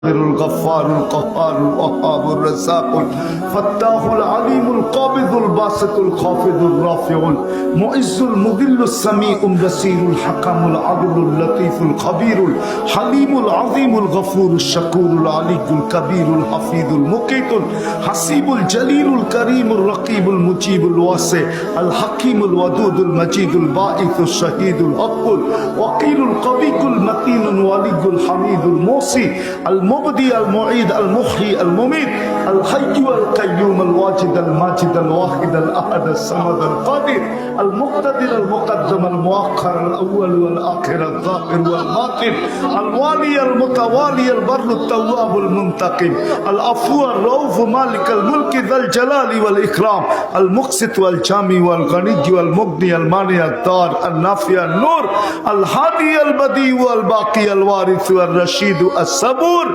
الغفار القهار الوهاب الرزاق الفتاح العليم القابض الباسط الخافض الرافع المعز المذل السميع البصير الحكم العدل اللطيف الخبير الحليم العظيم الغفور الشكور العلي الكبير الحفيظ المقيت الحسيب الجليل الكريم الرقيب المجيب الواسع الحكيم الودود المجيد الباعث الشهيد الحق الوكيل القوي المتين الولي الحميد الموصي المبدي المعيد المحيي المميت الحي والقيوم الواجد الماجد الواحد الأحد الصمد القادر المقتدر المقدم المؤخر الأول والآخر الظاهر والباطن الوالي المتوالي البر التواب المنتقم العفو الرؤوف مالك الملك ذا الجلال والإكرام المقسط والجامع والغني والمغني المانع الدار النافع النور الهادي البديع والباقي الوارث والرشيد الصبور